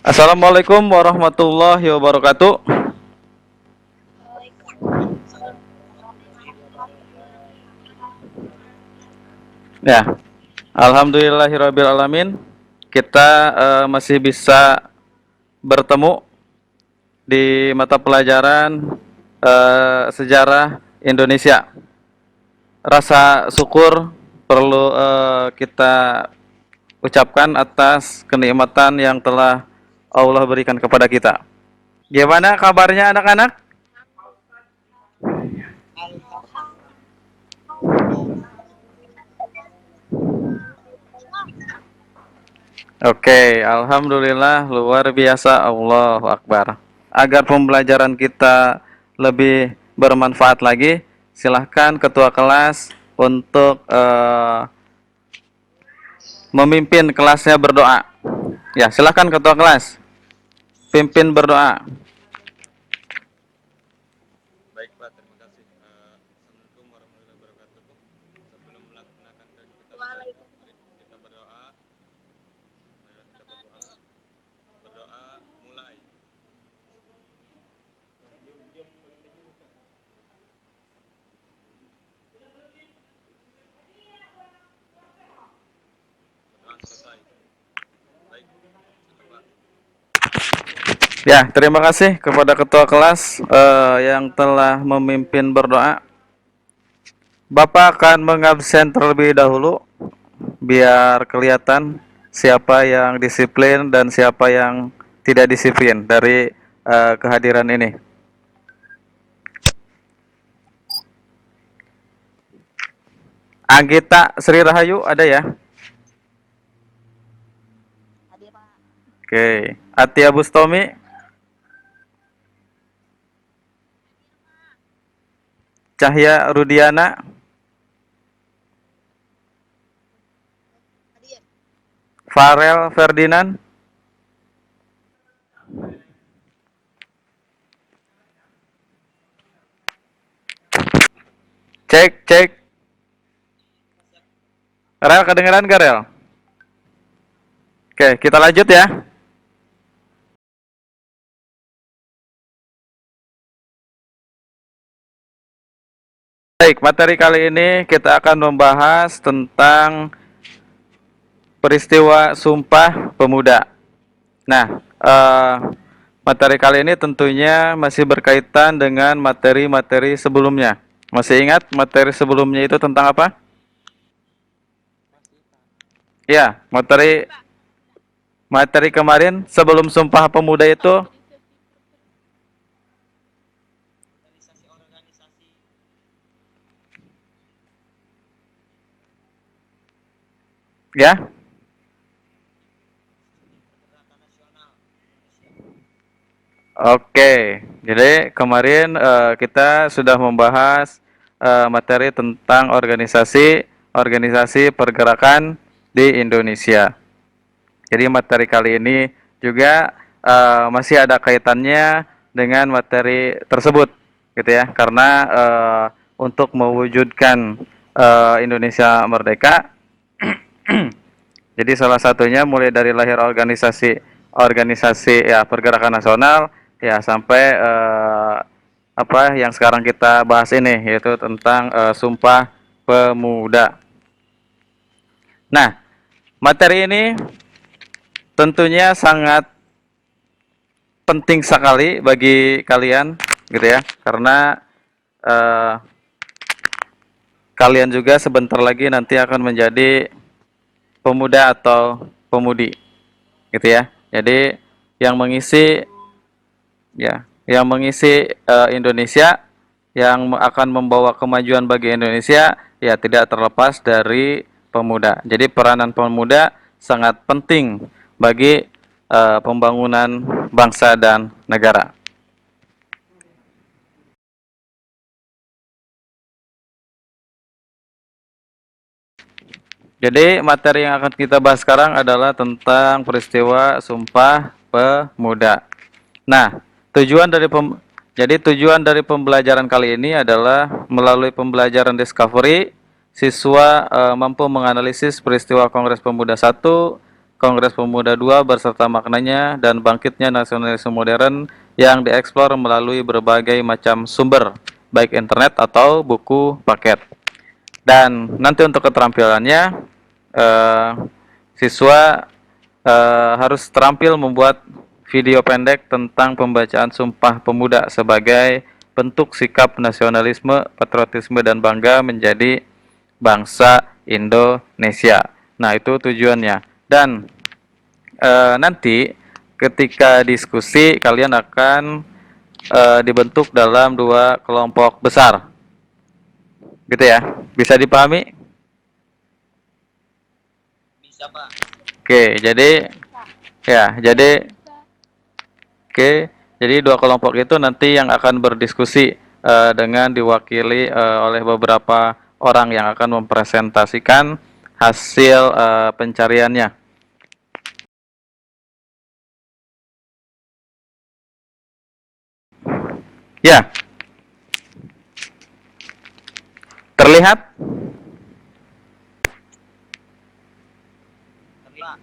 Assalamualaikum warahmatullahi wabarakatuh. Ya, alhamdulillahirabbil alamin. Kita masih bisa bertemu di mata pelajaran sejarah Indonesia. Rasa syukur perlu kita ucapkan atas kenikmatan yang telah Allah berikan kepada kita. Gimana kabarnya anak-anak? Oke, alhamdulillah luar biasa, Allahu Akbar. Agar pembelajaran kita lebih bermanfaat lagi, silahkan ketua kelas untuk memimpin kelasnya berdoa. Ya, silahkan ketua kelas, pimpin berdoa. Baik Pak, terima kasih. Assalamualaikum warahmatullahi wabarakatuh. Sebelum melaksanakan kita berdoa, berdoa mulai. Berdoa selesai. Baik, Pak. Ya, terima kasih kepada ketua kelas yang telah memimpin berdoa. Bapak akan mengabsen terlebih dahulu biar kelihatan siapa yang disiplin dan siapa yang tidak disiplin dari kehadiran ini. Anggita Sri Rahayu ada ya? Oke. Atia Bustomi, Cahya Rudiana, Farel Ferdinand, cek cek. Rel kedengeran gak Rel? Oke, kita lanjut ya. Baik, materi kali ini kita akan membahas tentang peristiwa Sumpah Pemuda. Nah, materi kali ini tentunya masih berkaitan dengan materi-materi sebelumnya. Masih ingat materi sebelumnya itu tentang apa? Ya, materi materi kemarin sebelum Sumpah Pemuda itu ya. Oke, jadi kemarin kita sudah membahas materi tentang organisasi pergerakan di Indonesia. Jadi materi kali ini juga masih ada kaitannya dengan materi tersebut, gitu ya. Karena untuk mewujudkan Indonesia merdeka, jadi salah satunya mulai dari lahir organisasi ya pergerakan nasional ya sampai apa yang sekarang kita bahas ini yaitu tentang Sumpah Pemuda. Nah, materi ini tentunya sangat penting sekali bagi kalian gitu ya karena eh, kalian juga sebentar lagi nanti akan menjadi pemuda atau pemudi gitu ya. Jadi yang mengisi ya, yang mengisi Indonesia yang akan membawa kemajuan bagi Indonesia ya tidak terlepas dari pemuda. Jadi peranan pemuda sangat penting bagi pembangunan bangsa dan negara. Jadi materi yang akan kita bahas sekarang adalah tentang peristiwa Sumpah Pemuda. Nah, tujuan dari pembelajaran kali ini adalah melalui pembelajaran discovery, siswa mampu menganalisis peristiwa Kongres Pemuda 1 Kongres Pemuda II berserta maknanya dan bangkitnya nasionalisme modern yang dieksplor melalui berbagai macam sumber, baik internet atau buku paket. Dan nanti untuk keterampilannya, eh, siswa harus terampil membuat video pendek tentang pembacaan Sumpah Pemuda sebagai bentuk sikap nasionalisme, patriotisme, dan bangga menjadi bangsa Indonesia. Nah, itu tujuannya. Dan nanti ketika diskusi kalian akan dibentuk dalam 2 kelompok besar. Gitu ya. Bisa dipahami? Bisa, Pak. Oke, jadi ya, jadi 2 kelompok itu nanti yang akan berdiskusi dengan diwakili oleh beberapa orang yang akan mempresentasikan hasil pencariannya. Ya, terlihat? Terlihat.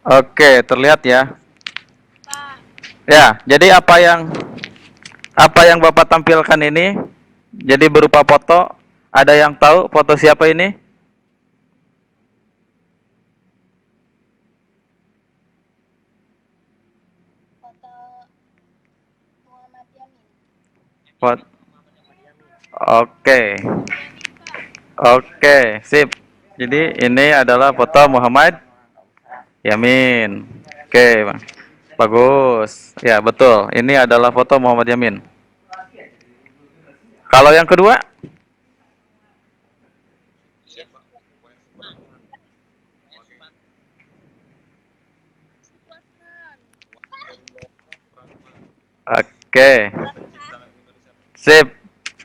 Oke, terlihat ya. Ya, jadi apa yang Bapak tampilkan ini jadi berupa foto. Ada yang tahu foto siapa ini? Foto. Oke. Oke, sip. Jadi ini adalah foto Muhammad Yamin. Oke, Bang. Bagus. Ya, betul. Ini adalah foto Muhammad Yamin. Kalau yang kedua? Oke. Sip.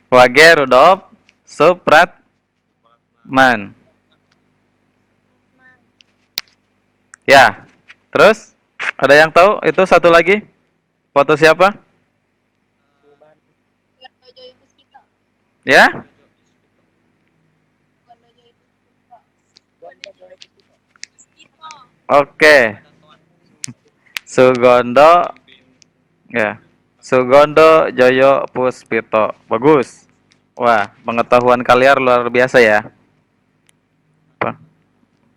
Wage Rudolf Supratman. Ya. Terus ada yang tahu itu satu lagi? Foto siapa? Ya? Oke. Sugondo. Ya. Sugondo Joyo Puspito. Bagus. Wah, pengetahuan kalian luar biasa ya.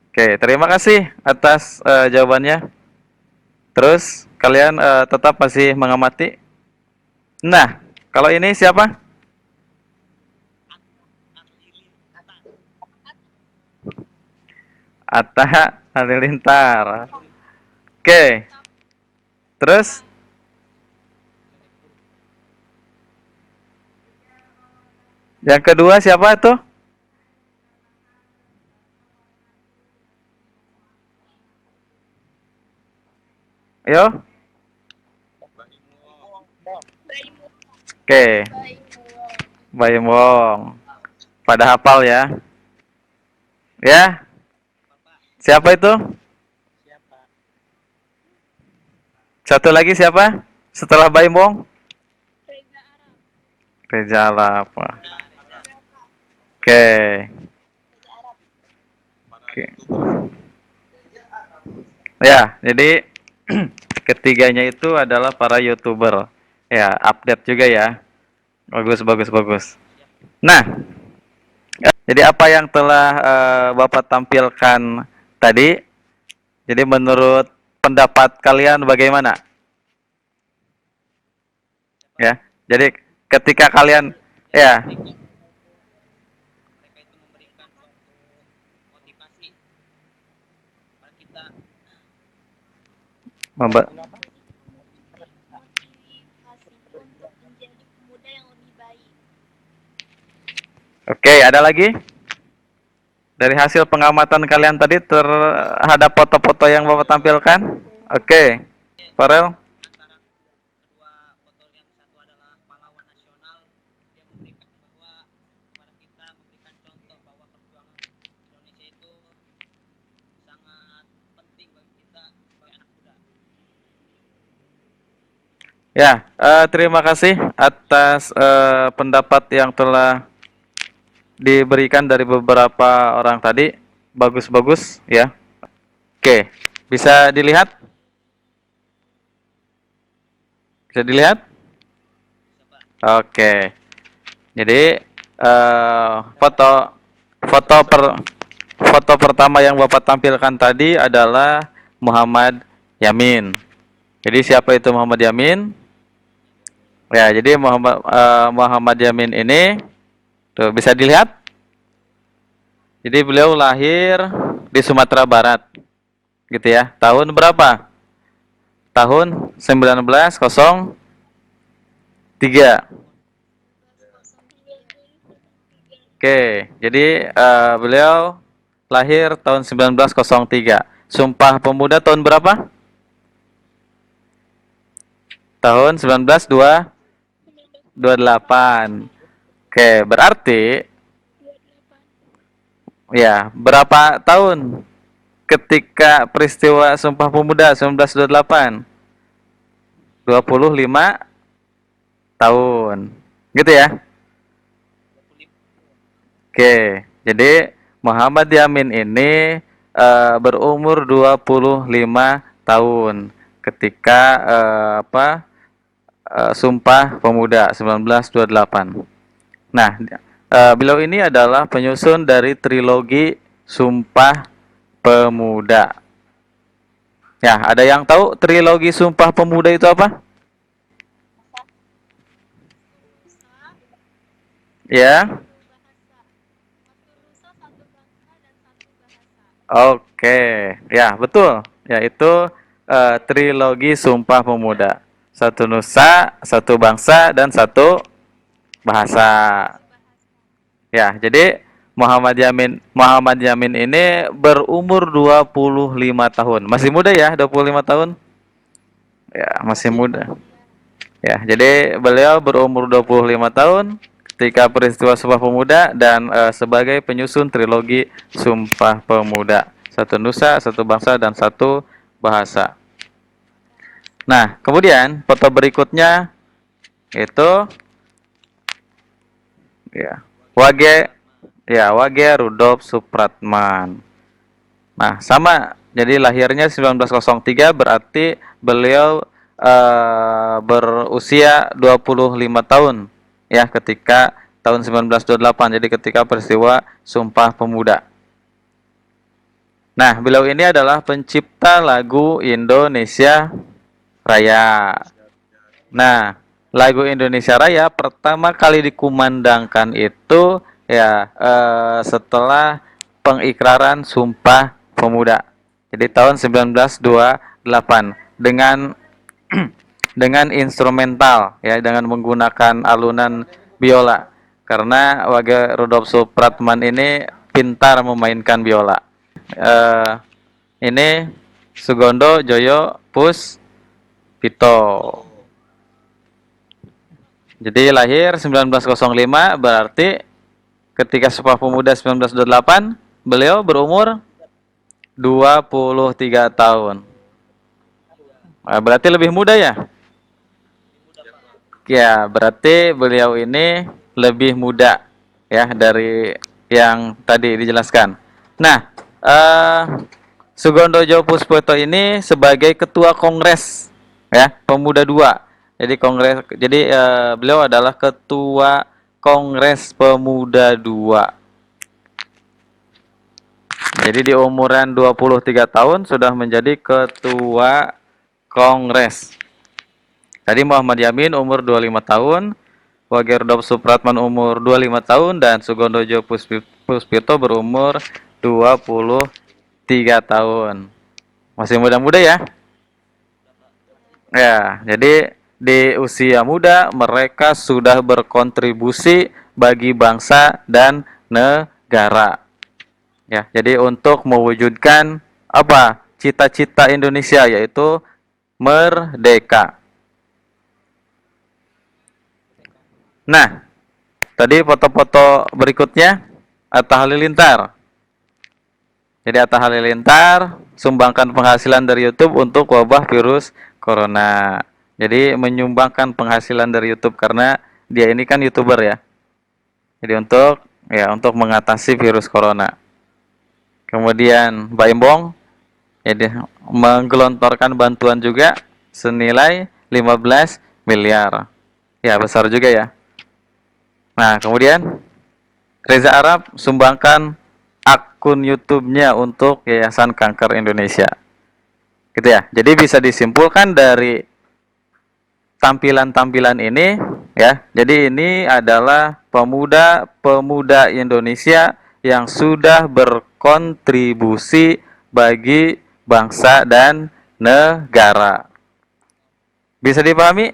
Oke, terima kasih atas jawabannya. Terus kalian tetap masih mengamati. Nah, kalau ini siapa? Atta Halilintar. Oke. Terus yang kedua siapa tuh? Yo. Oke. Baim Wong. Pada hafal ya. Ya. Siapa itu? Satu lagi siapa? Setelah Baim Wong? Reza Arab. Oke. Oke. Ya, jadi ketiganya itu adalah para YouTuber. Ya, update juga ya. Bagus, bagus, bagus. Nah, jadi apa yang telah Bapak tampilkan tadi? Jadi menurut pendapat kalian bagaimana? Ya, jadi ketika kalian ya memba Oke, ada lagi? Dari hasil pengamatan kalian tadi terhadap foto-foto yang Bapak tampilkan? Oke. Farel? Ya, terima kasih atas pendapat yang telah diberikan dari beberapa orang tadi. Bagus-bagus ya. Oke, bisa dilihat? Bisa dilihat? Oke. Jadi foto foto per foto pertama yang Bapak tampilkan tadi adalah Muhammad Yamin. Jadi siapa itu Muhammad Yamin? Ya, jadi Muhammad Yamin ini tuh bisa dilihat. Jadi beliau lahir di Sumatera Barat, gitu ya. Tahun berapa? Tahun 1903. Oke, jadi beliau lahir tahun 1903. Sumpah Pemuda tahun berapa? Tahun 1928. Oke, berarti ya, berapa tahun ketika peristiwa Sumpah Pemuda 1928? 25 tahun. Gitu ya? Oke, jadi Muhammad Yamin ini berumur 25 tahun ketika Sumpah Pemuda 1928. Nah, beliau ini adalah penyusun dari trilogi Sumpah Pemuda. Ya, ada yang tahu trilogi Sumpah Pemuda itu apa? Ya. Oke, ya betul. Yaitu trilogi Sumpah Pemuda. Satu nusa, satu bangsa, dan satu bahasa. Ya, jadi Muhammad Yamin ini berumur 25 tahun. Masih muda ya, 25 tahun? Ya, masih muda. Ya, jadi beliau berumur 25 tahun ketika peristiwa Sumpah Pemuda dan sebagai penyusun trilogi Sumpah Pemuda. Satu nusa, satu bangsa, dan satu bahasa. Nah, kemudian foto berikutnya itu ya, Wage Rudolf Supratman. Nah, sama. Jadi lahirnya 1903 berarti beliau berusia 25 tahun ya ketika tahun 1928. Jadi ketika peristiwa Sumpah Pemuda. Nah, beliau ini adalah pencipta lagu Indonesia Raya. Nah, lagu Indonesia Raya pertama kali dikumandangkan itu ya setelah pengikraran Sumpah Pemuda. Jadi tahun 1928 dengan dengan instrumental ya dengan menggunakan alunan biola. Karena Wage Rudolf Supratman ini pintar memainkan biola. Eh, ini Sugondo Joyo Puspito. Jadi lahir 1905 berarti ketika Sumpah Pemuda 1928 beliau berumur 23 tahun. Nah, berarti lebih muda ya? Ya, berarti beliau ini lebih muda ya dari yang tadi dijelaskan. Nah, Sugondo Joyo Puspito ini sebagai ketua Kongres ya Pemuda II. Jadi beliau adalah ketua Kongres Pemuda II. Jadi di umuran 23 tahun sudah menjadi ketua Kongres. Tadi Muhammad Yamin umur 25 tahun, Wage Rudolf Supratman umur 25 tahun, dan Sugondo Joyo Puspito berumur 23 tahun. Masih muda-muda ya? Ya, jadi di usia muda mereka sudah berkontribusi bagi bangsa dan negara. Ya, jadi untuk mewujudkan apa? Cita-cita Indonesia yaitu merdeka. Nah, tadi foto-foto berikutnya Atta Halilintar. Jadi Atta Halilintar sumbangkan penghasilan dari YouTube untuk wabah virus corona. Jadi menyumbangkan penghasilan dari YouTube karena dia ini kan YouTuber ya. Jadi untuk mengatasi virus corona. Kemudian Mbak Embong Jadi menggelontorkan bantuan juga senilai 15 miliar. Ya, besar juga ya. Nah, kemudian Reza Arab sumbangkan akun YouTube-nya untuk Yayasan Kanker Indonesia. Gitu ya. Jadi bisa disimpulkan dari tampilan-tampilan ini ya. Jadi ini adalah pemuda-pemuda Indonesia yang sudah berkontribusi bagi bangsa dan negara. Bisa dipahami?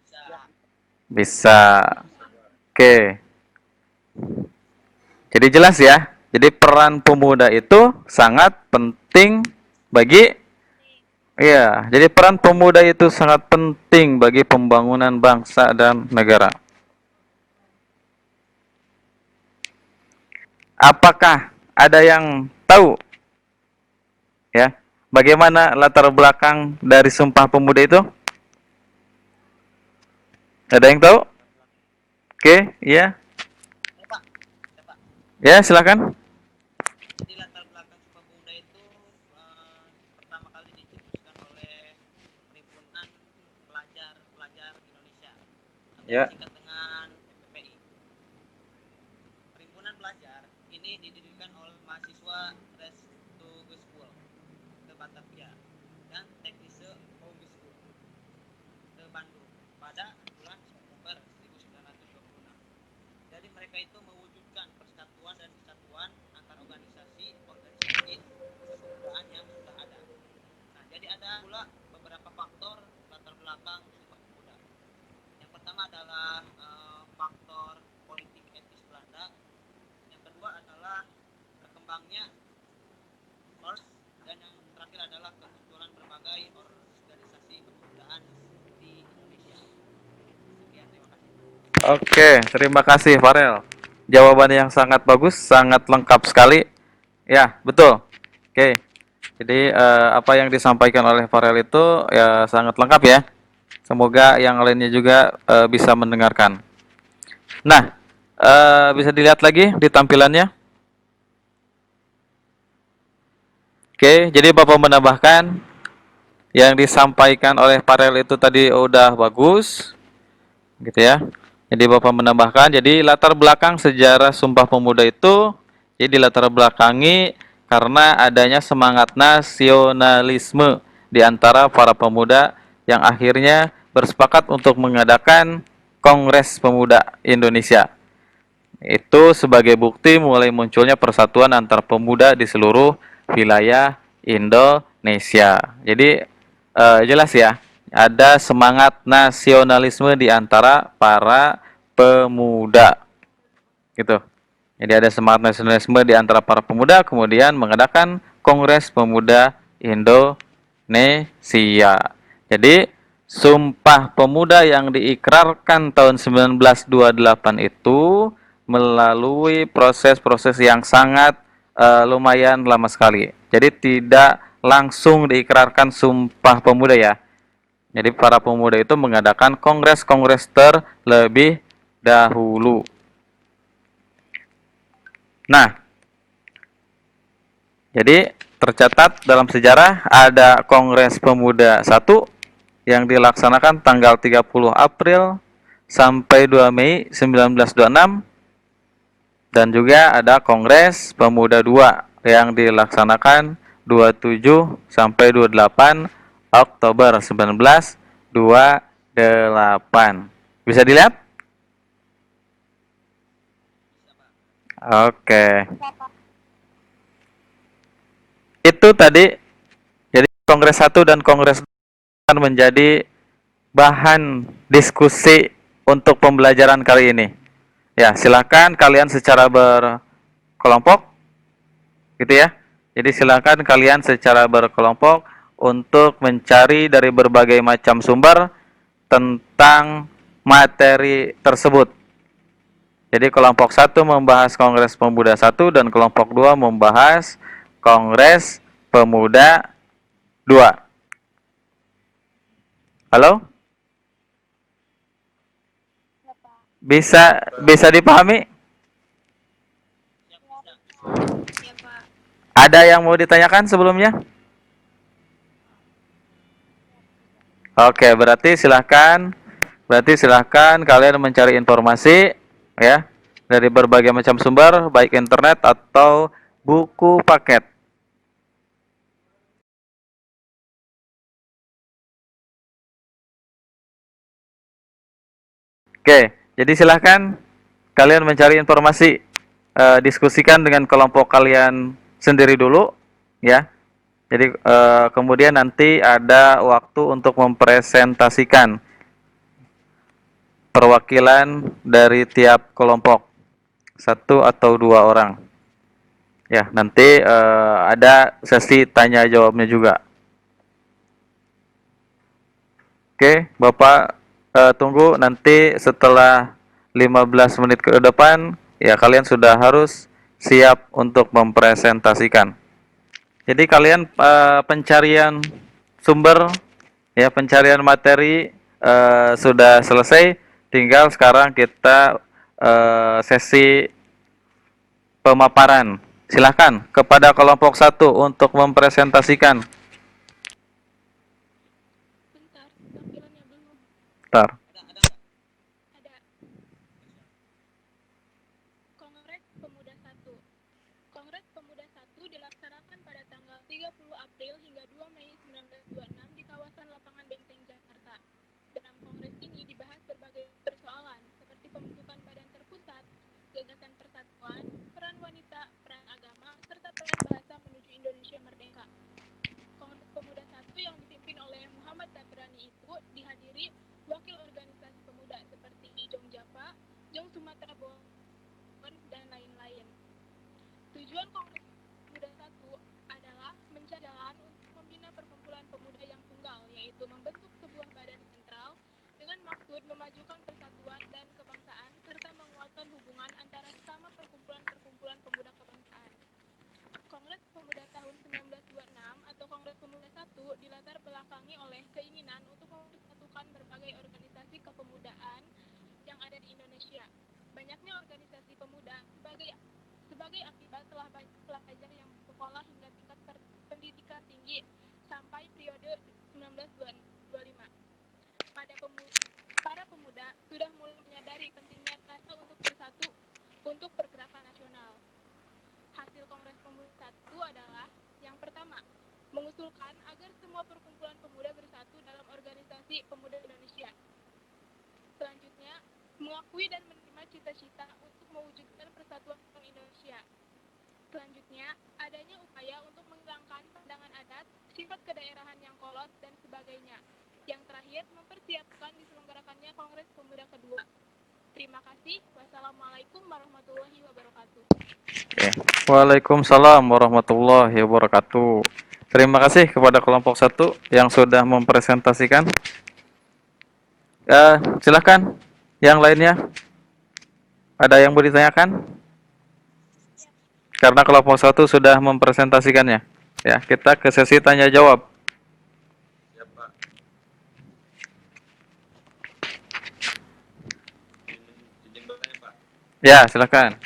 Bisa. Bisa. Oke. Jadi jelas ya. Jadi peran pemuda itu sangat penting bagi jadi peran pemuda itu sangat penting bagi pembangunan bangsa dan negara. Apakah ada yang tahu ya bagaimana latar belakang dari Sumpah Pemuda itu? Ada yang tahu? Oke, iya. Ya, Pak. Ya, Pak. Ya, silakan. Jadi latar belakang Sumpah Pemuda itu pertama kali dicetuskan oleh Perhimpunan Pelajar Indonesia atau Ya. disingkat dengan PPPI. Perhimpunan Pelajar ini didirikan oleh mahasiswa Restu School ke Batavia dan Teknise Home School ke Bandung pada bulan November 1926. Jadi mereka itu mewujudkan persatuan dan kesatuan antar organisasi kepemudaan yang sudah ada. Nah, jadi ada pula beberapa faktor latar belakang Sumpah Pemuda. Yang pertama adalah faktor politik etnis Belanda. Yang kedua adalah berkembangnya Ors, dan yang terakhir adalah kemunculan berbagai organisasi kepemudaan di Indonesia. Sekian, terima kasih. Oke, terima kasih Farel. Jawaban yang sangat bagus, sangat lengkap sekali. Ya, betul. Oke. Jadi apa yang disampaikan oleh Farel itu ya sangat lengkap ya. Semoga yang lainnya juga bisa mendengarkan. Nah, bisa dilihat lagi di tampilannya. Oke, jadi Bapak menambahkan yang disampaikan oleh Farel itu tadi udah bagus, gitu ya. Jadi Bapak menambahkan, jadi latar belakang sejarah Sumpah Pemuda itu jadi latar belakangi karena adanya semangat nasionalisme di antara para pemuda yang akhirnya bersepakat untuk mengadakan Kongres Pemuda Indonesia. Itu sebagai bukti mulai munculnya persatuan antar pemuda di seluruh wilayah Indonesia. Jadi jelas ya, ada semangat nasionalisme di antara para pemuda. Gitu. Jadi ada semangat nasionalisme di antara para pemuda, kemudian mengadakan Kongres Pemuda Indonesia. Jadi Sumpah Pemuda yang diikrarkan tahun 1928 itu melalui proses-proses yang sangat lumayan lama sekali. Jadi tidak langsung diikrarkan Sumpah Pemuda ya. Jadi para pemuda itu mengadakan kongres-kongres terlebih dahulu. Nah, jadi tercatat dalam sejarah ada Kongres Pemuda 1 yang dilaksanakan tanggal 30 April sampai 2 Mei 1926 dan juga ada Kongres Pemuda 2 yang dilaksanakan 27 sampai 28 Oktober 1928. Bisa dilihat? Oke. Itu tadi jadi Kongres 1 dan Kongres 2 akan menjadi bahan diskusi untuk pembelajaran kali ini. Ya, silakan kalian secara berkelompok gitu ya. Jadi silakan kalian secara berkelompok untuk mencari dari berbagai macam sumber tentang materi tersebut. Jadi kelompok 1 membahas Kongres Pemuda 1 dan kelompok 2 membahas Kongres Pemuda 2. Halo? Bisa dipahami? Siap, bisa. Ada yang mau ditanyakan sebelumnya? Oke, berarti silahkan kalian mencari informasi ya dari berbagai macam sumber, baik internet atau buku paket. Oke, jadi silahkan kalian mencari informasi, diskusikan dengan kelompok kalian sendiri dulu, ya. Jadi kemudian nanti ada waktu untuk mempresentasikan perwakilan dari tiap kelompok, satu atau dua orang. Ya, nanti ada sesi tanya jawabnya juga. Oke, Bapak tunggu nanti setelah 15 menit ke depan, ya kalian sudah harus siap untuk mempresentasikan. Jadi kalian pencarian sumber, ya pencarian materi sudah selesai, tinggal sekarang kita sesi pemaparan. Silakan kepada kelompok satu untuk mempresentasikan. Bentar, tampilannya belum. Bentar. Ada nggak? Ada. Kongres Pemuda 1. Kongres Pemuda 1 dilaksanakan pada tanggal 30 April hingga 2 Mei 1926 di kawasan Lapangan Benteng, Jakarta. Dalam kongres ini dibahas berbagai persoalan seperti pembentukan badan terpusat, gagasan persatuan, peran wanita, peran agama, serta peran bahasa menuju Indonesia merdeka. Kongres Pemuda 1 yang dipimpin oleh Muhammad Tabrani itu dihadiri wakil organisasi pemuda seperti Jong Japa, Jong Sumatera Bon, dan lain-lain. Tujuan Kongres Pemuda 1 adalah mencari jalan untuk membina perkumpulan pemuda yang tunggal, yaitu membentuk sebuah badan sentral dengan maksud memajukan persatuan dan kebangsaan serta menguatkan hubungan antara sesama perkumpulan-perkumpulan pemuda kebangsaan. Kongres Pemuda tahun 1926 atau Kongres Pemuda 1 dilatar belakangi oleh keinginan untuk mempersatukan berbagai organisasi kepemudaan yang ada di Indonesia. Banyaknya organisasi pemuda sebagai akibat telah banyak pelajar yang bersekolah hingga tingkat pendidikan tinggi sampai periode 1925. Para pemuda sudah mulai menyadari pentingnya rasa untuk bersatu untuk pergerakan nasional. Hasil Kongres Pemuda 1 adalah yang pertama, mengusulkan agar semua perkumpulan pemuda bersatu dalam organisasi pemuda Indonesia. Selanjutnya, mengakui dan menerima cita-cita untuk mewujudkan persatuan Indonesia. Selanjutnya, adanya upaya untuk menghilangkan pandangan adat, sifat kedaerahan yang kolot, dan sebagainya. Yang terakhir, mempersiapkan diselenggarakannya Kongres Pemuda kedua. Terima kasih. Wassalamualaikum warahmatullahi wabarakatuh. Oke. Waalaikumsalam warahmatullahi wabarakatuh. Terima kasih kepada kelompok satu yang sudah mempresentasikan. Silakan yang lainnya. Ada yang mau ditanyakan? Karena kelompok satu sudah mempresentasikannya. Ya, kita ke sesi tanya jawab. Siap, Pak. Izin bertanya, Pak. Ya, silakan.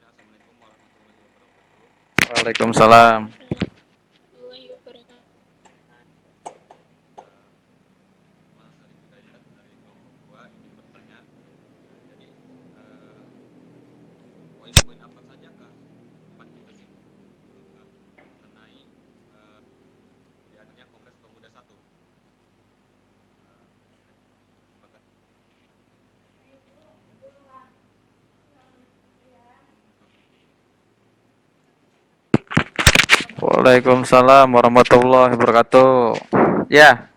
Assalamualaikum warahmatullahi wabarakatuh. Waalaikumsalam. Warahmatullahi wabarakatuh. Mas Arif Hidayat dari kelompok 2 ingin bertanya. Jadi, poin-poin apa saja kah Pak kita sih mengenai diadakannya Kongres Pemuda 1? Waalaikumsalam warahmatullahi wabarakatuh. Ya,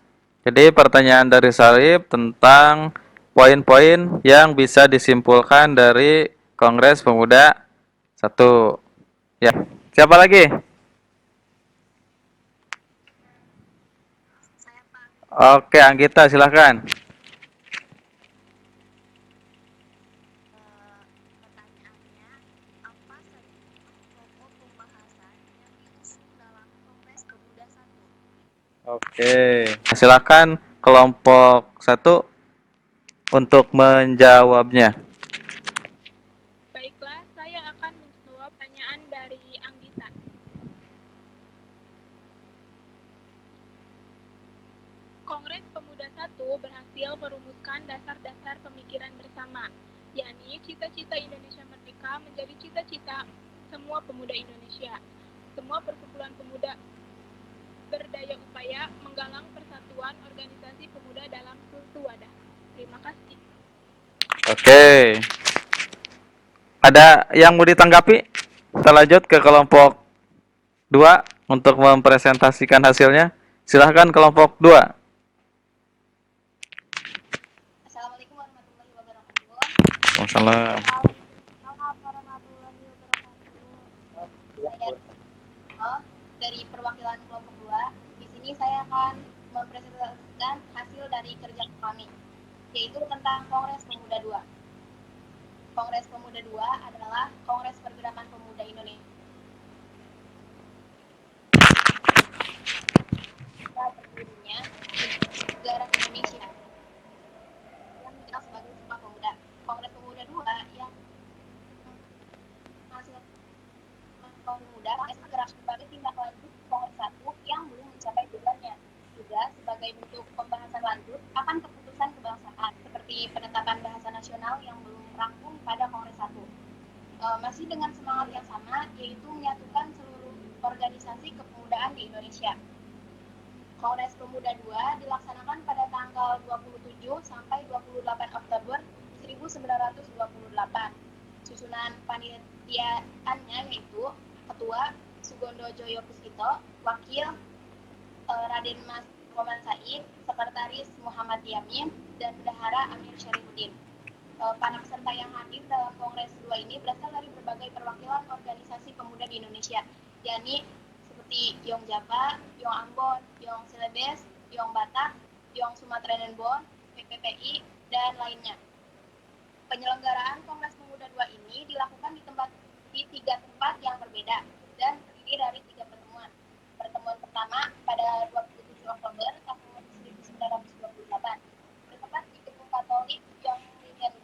jadi pertanyaan dari Sarip tentang poin-poin yang bisa disimpulkan dari Kongres Pemuda 1. Ya, siapa lagi? Oke, Anggita silahkan. Pertanyaannya, apa saja pokok pembahasan yang diusung dalam Kongres Pemuda 1? Oke, silakan kelompok 1 untuk menjawabnya. Baiklah, saya akan Pemuda I berhasil merumuskan dasar-dasar pemikiran bersama, yakni cita-cita Indonesia Merdeka menjadi cita-cita semua pemuda Indonesia. Semua perkumpulan pemuda berdaya upaya menggalang persatuan organisasi pemuda dalam suatu wadah. Terima kasih. Oke. Ada yang mau ditanggapi? Kita lanjut ke kelompok 2 untuk mempresentasikan hasilnya. Silahkan kelompok 2. Assalamualaikum warahmatullahi wabarakatuh. Waalaikumsalam. Saya dari perwakilan kelompok 2. Di sini saya akan mempresentasikan hasil dari kerja kami, yaitu tentang Kongres Pemuda 2. Kongres Pemuda 2 adalah Kongres Pergerakan Pemuda Indonesia. Berdirinya negara Indonesia yang dikenal sebagai Sumpah Pemuda. Kongres Pemuda 2 yang hasil pemuda bergerak sebagai tindak lanjut Kongres 1 yang belum mencapai tujuannya. Juga sebagai bentuk pembahasan lanjut akan keputusan kebangsaan seperti penetapan bahasa nasional yang belum rampung pada Kongres 1. Masih dengan semangat yang sama, yaitu menyatukan seluruh organisasi kepemudaan di Indonesia. Kongres Pemuda 2 dilaksanakan pada tanggal 27 sampai 28 Oktober 1928. Susunan panitiaannya yaitu Ketua Sugondo Joyo Puspito, Wakil Raden Mas Muhammad Said, Sekretaris Muhammad Yamin, dan Bendahara Amir Syarifuddin. Para peserta yang hadir dalam Kongres 2 ini berasal dari berbagai perwakilan organisasi pemuda di Indonesia, yakni seperti Yong Java, Yong Ambon, Yong Celebes, Yong Batak, Yong Sumatera dan Bon, PPPI, dan lainnya. Penyelenggaraan Kongres Pemuda 2 ini dilakukan di 3 tempat yang berbeda dan terdiri dari 3 pertemuan. Pertemuan pertama pada 27 Oktober tahun 1928 bertempat di Gedung Katolik Yong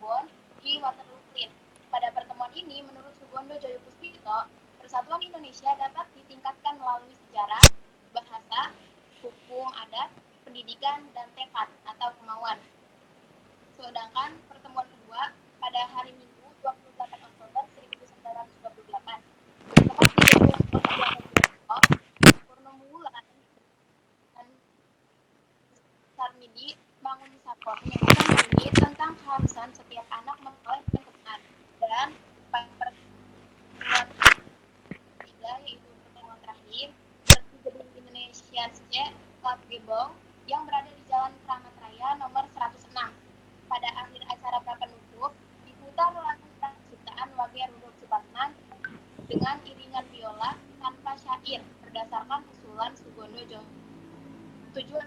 Bon di Waterloo Clean. Pada pertemuan ini, menurut Sugondo Joyo Puspito, persatuan Indonesia dapat ditingkatkan melalui sejarah, bahasa, hukum adat, pendidikan, dan tekad atau kemauan. Sedangkan pertemuan kedua pada hari Minggu 28 Oktober 1928 bertempat di Gedung Purnomulan dan Sarmidi Bangun Sapo menyebutkan ini tentang keharusan setiap anak memperoleh kebenaran. Dan pertemuan ketiga yaitu pertemuan terakhir di Gedung Indonesia Club Gebong yang berada di Jalan Kramat Raya nomor 106. Pada akhir acara prapenutup diputar lagu ciptaan Wage Rudolf Supratman dengan iringan biola tanpa syair berdasarkan usulan Sugondo Joyo. Tujuan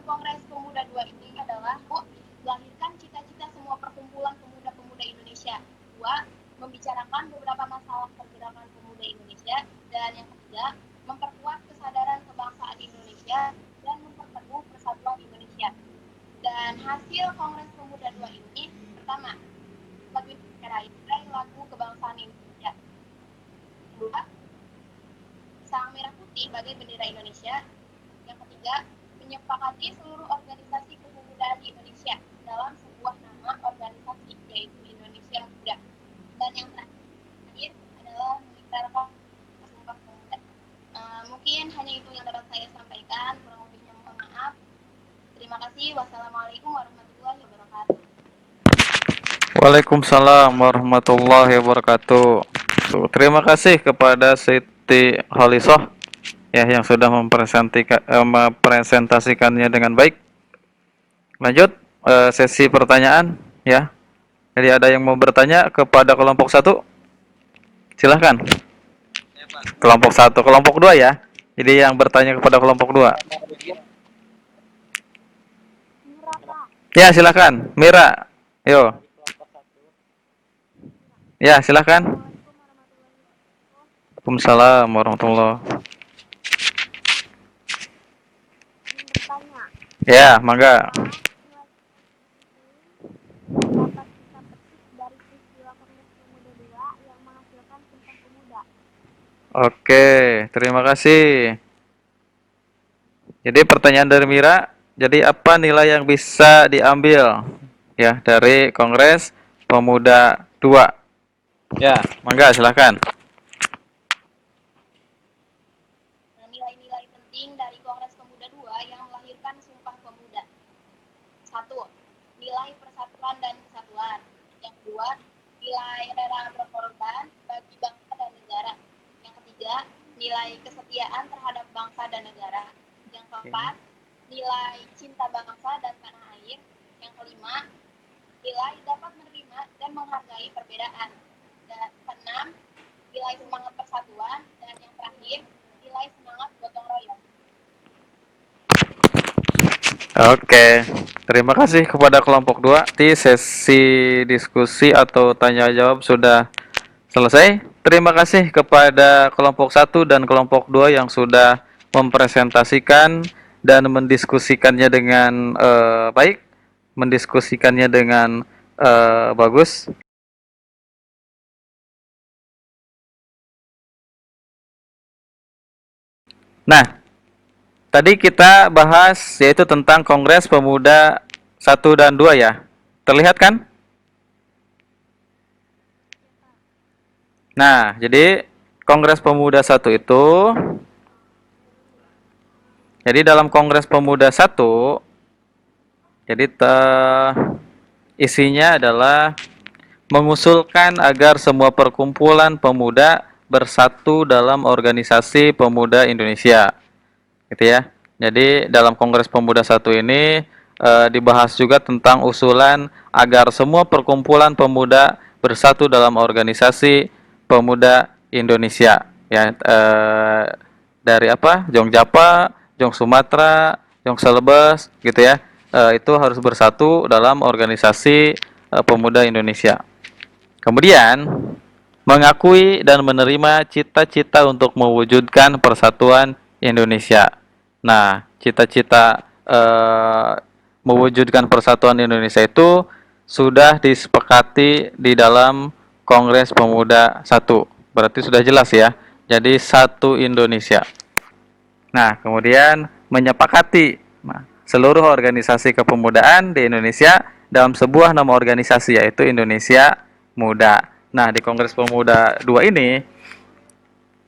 Kongres Pemuda 2 ini adalah melahirkan cita-cita semua perkumpulan pemuda-pemuda Indonesia. 2. Membicarakan beberapa masalah pergerakan pemuda Indonesia. Dan yang ketiga, memperkuat kesadaran kebangsaan Indonesia dan memperteguh persatuan Indonesia. Dan hasil Kongres Pemuda 2 ini, pertama, lagu lagu kebangsaan Indonesia. 2. Sang merah putih bagai bendera Indonesia. Yang ketiga, menyepakati seluruh organisasi kepemudaan di Indonesia dalam sebuah nama organisasi, yaitu Indonesia Muda. Dan yang terakhir adalah mengiktirkan Sumpah Pemuda. Mungkin hanya itu yang dapat saya sampaikan, kurang lebihnya mohon maaf. Terima kasih. Wassalamualaikum warahmatullahi wabarakatuh. Waalaikumsalam warahmatullahi wabarakatuh. Terima kasih kepada Siti Khalisoh ya yang sudah mempresentasikannya dengan baik. Lanjut sesi pertanyaan ya. Jadi ada yang mau bertanya kepada kelompok 1? Silahkan. Kelompok 1, kelompok 2 ya. Jadi yang bertanya kepada kelompok 2. Ya, silahkan. Mira. Yo. Ya, silahkan. Waalaikumsalam warahmatullahi. Ya, mangga. Oke, terima kasih. Jadi pertanyaan dari Mira, Jadi apa nilai yang bisa diambil ya dari Kongres Pemuda 2? Ya, mangga silakan. Nah, nilai-nilai penting dari Kongres Pemuda II yang melahirkan Sumpah Pemuda. 1. Nilai persatuan dan kesatuan. Yang kedua, nilai rela berkorban bagi bangsa dan negara. Yang ketiga, nilai kesetiaan terhadap bangsa dan negara. Yang keempat, nilai cinta bangsa dan tanah air. Yang kelima, nilai dapat menerima dan menghargai perbedaan. Dan keenam, nilai semangat persatuan. Dan yang terakhir, nilai semangat gotong royong. Oke, terima kasih kepada kelompok 2. Di sesi diskusi atau tanya jawab sudah selesai. Terima kasih kepada kelompok 1 dan kelompok 2 yang sudah mempresentasikan dan mendiskusikannya dengan baik, mendiskusikannya dengan bagus. Nah, tadi kita bahas yaitu tentang Kongres Pemuda 1 dan 2 ya. Terlihat kan? Nah, jadi Kongres Pemuda 1 itu, jadi dalam Kongres Pemuda 1, jadi isinya adalah mengusulkan agar semua perkumpulan pemuda bersatu dalam organisasi pemuda Indonesia. Gitu ya. Jadi dalam Kongres Pemuda 1 ini dibahas juga tentang usulan agar semua perkumpulan pemuda bersatu dalam organisasi pemuda Indonesia. Ya, dari apa? Jongjapa, Jong Sumatera, Jong Celebes, gitu ya. Itu harus bersatu dalam organisasi pemuda Indonesia. Kemudian mengakui dan menerima cita-cita untuk mewujudkan persatuan Indonesia. Nah, cita-cita mewujudkan persatuan Indonesia itu sudah disepakati di dalam Kongres Pemuda 1. Berarti sudah jelas ya. Jadi satu Indonesia. Nah, kemudian menyepakati seluruh organisasi kepemudaan di Indonesia dalam sebuah nama organisasi yaitu Indonesia Muda. Nah, di Kongres Pemuda 2 ini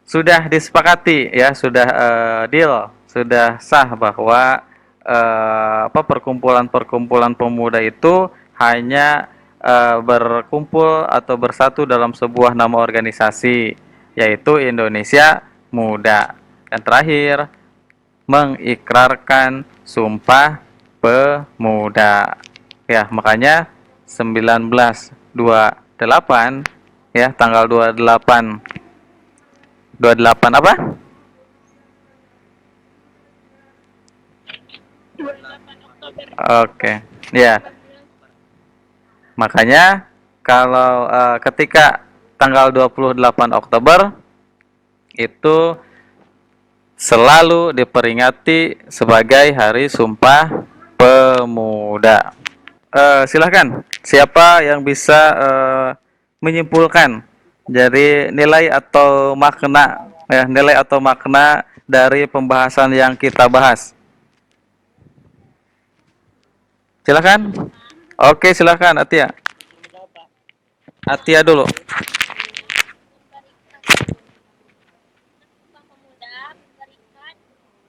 sudah disepakati ya, sudah deal, sudah sah bahwa perkumpulan-perkumpulan pemuda itu hanya berkumpul atau bersatu dalam sebuah nama organisasi yaitu Indonesia Muda. Dan terakhir, mengikrarkan Sumpah Pemuda. Ya, makanya 1928 ya, tanggal 28 apa? 28 Oktober. Oke. Ya. Makanya kalau ketika tanggal 28 Oktober itu selalu diperingati sebagai Hari Sumpah Pemuda. Silahkan, siapa yang bisa menyimpulkan dari nilai atau makna ya, nilai atau makna dari pembahasan yang kita bahas? Silahkan. Oke, silahkan Atia. Atia dulu. Sumpah Pemuda memberikan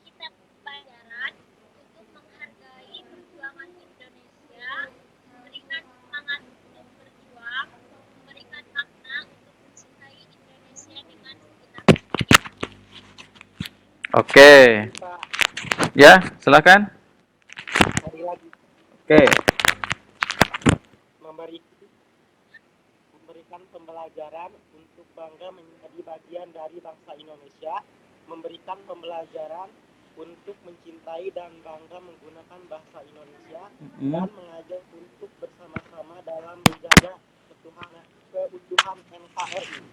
kita pelajaran untuk menghargai perjuangan Indonesia, memberikan semangat untuk berjuang, memberikan makna untuk mencintai Indonesia dengan segenap hati. Oke. Ya, silahkan. Sekali lagi Oke. memberikan pembelajaran untuk bangga menjadi bagian dari bangsa Indonesia, memberikan pembelajaran untuk mencintai dan bangga menggunakan bahasa Indonesia, dan mengajak untuk bersama-sama dalam menjaga keutuhan NKRI.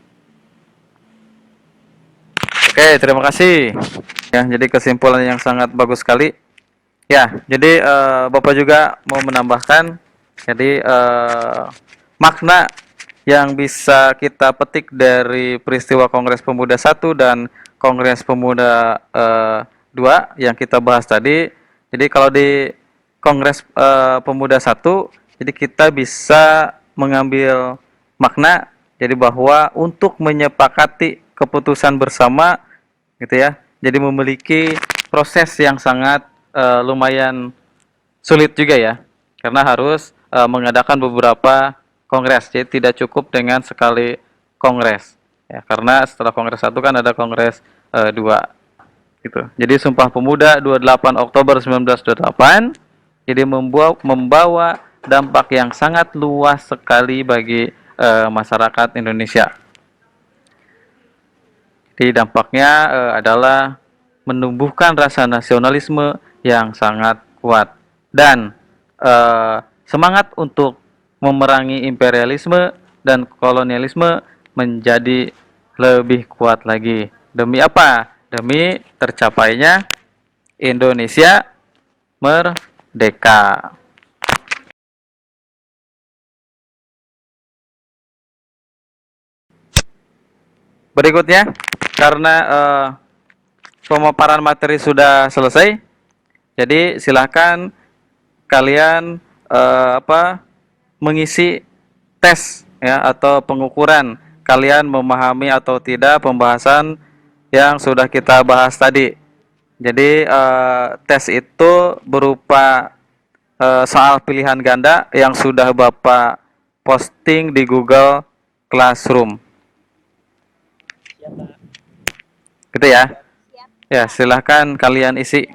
Oke, terima kasih. Ya, jadi kesimpulan yang sangat bagus sekali. Ya, jadi Bapak juga mau menambahkan, jadi makna yang bisa kita petik dari peristiwa Kongres Pemuda 1 dan Kongres Pemuda 2 yang kita bahas tadi. Jadi kalau di Kongres Pemuda 1, jadi kita bisa mengambil makna jadi bahwa untuk menyepakati keputusan bersama gitu ya. Jadi memiliki proses yang sangat lumayan sulit juga ya. Karena harus mengadakan beberapa kongres. Jadi tidak cukup dengan sekali kongres. Ya, karena setelah kongres 1 kan ada kongres 2 gitu. Jadi Sumpah Pemuda 28 Oktober 1928 jadi membawa dampak yang sangat luas sekali bagi masyarakat Indonesia. Jadi dampaknya adalah menumbuhkan rasa nasionalisme yang sangat kuat dan semangat untuk memerangi imperialisme dan kolonialisme menjadi lebih kuat lagi. Demi apa? Demi tercapainya Indonesia merdeka. Berikutnya, karena pemaparan materi sudah selesai, jadi silakan kalian mengisi tes ya atau pengukuran kalian memahami atau tidak pembahasan yang sudah kita bahas tadi. Jadi tes itu berupa soal pilihan ganda yang sudah Bapak posting di Google Classroom. Siap, Pak. Gitu ya. Siap. Ya, silahkan kalian isi.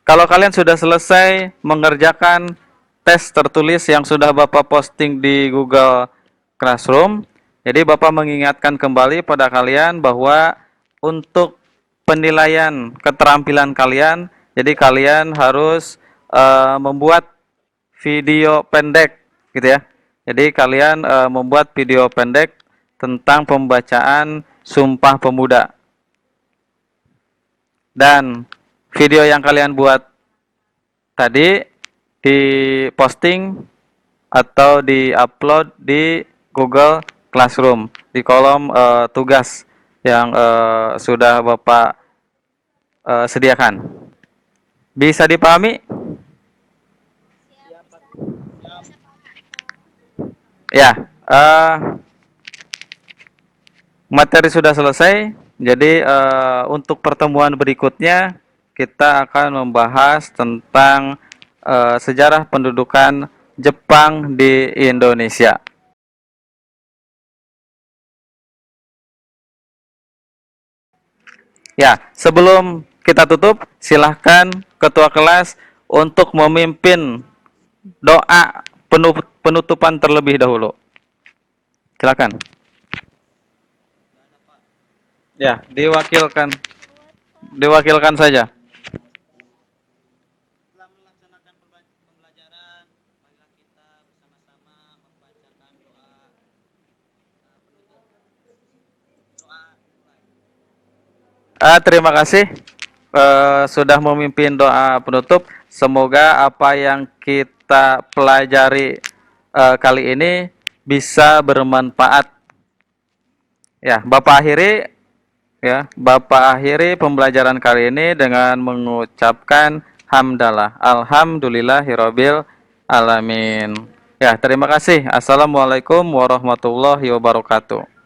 Kalau kalian sudah selesai mengerjakan tes tertulis yang sudah Bapak posting di Google Classroom, jadi Bapak mengingatkan kembali pada kalian bahwa untuk penilaian keterampilan kalian, jadi kalian harus membuat video pendek, gitu ya. Jadi kalian membuat video pendek tentang pembacaan Sumpah Pemuda. Dan video yang kalian buat tadi diposting atau di-upload di Google Classroom di kolom tugas yang sudah Bapak sediakan. Bisa dipahami? Siap, Pak. Ya, materi sudah selesai. Jadi untuk pertemuan berikutnya kita akan membahas tentang sejarah pendudukan Jepang di Indonesia. Ya, sebelum kita tutup, silahkan ketua kelas untuk memimpin doa penutupan terlebih dahulu. Silakan. Ya, diwakilkan saja. Setelah melaksanakan pembelajaran, marilah kita bersama-sama membacakan doa penutup. Doa mulai. Terima kasih sudah memimpin doa penutup. Semoga apa yang kita pelajari kali ini bisa bermanfaat. Ya, Bapak akhiri pembelajaran kali ini dengan mengucapkan hamdalah. Alhamdulillahirabbil alamin. Ya, terima kasih. Assalamualaikum warahmatullahi wabarakatuh.